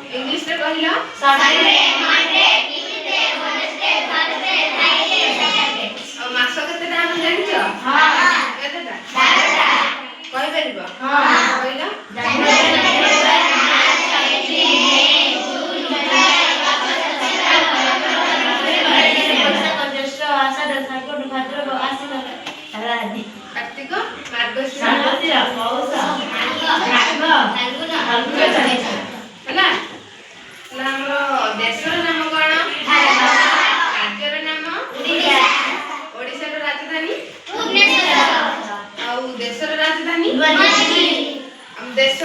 English रे कहिला Sunday Monday Tuesday Wednesday Thursday Friday Saturday मास केतेटा हम जानिछो हां केतेटा 12टा कहि परिबो हां कहिला जनवरी फेब्रुआरी मार्च एप्रिल मई जून जुलाई अगस्त सितंबर अक्टूबर ज्येष्ठ आषाढ़ श्रावण भाद्रव आश्विन आदि कार्तिक मार्गशीर पौष फाल्गुन ହେଲା ଆମର ଦେଶର ନାମ କଣ ଭାରତ ରାଜ୍ୟର ନାମ ଓଡ଼ିଶା ଓଡ଼ିଶାର ରାଜଧାନୀ ଭୁବନେଶ୍ୱର ଆଉ ଦେଶର ରାଜଧାନୀ ନୂଆଦିଲ୍ଲୀ ଆମ ଦେଶ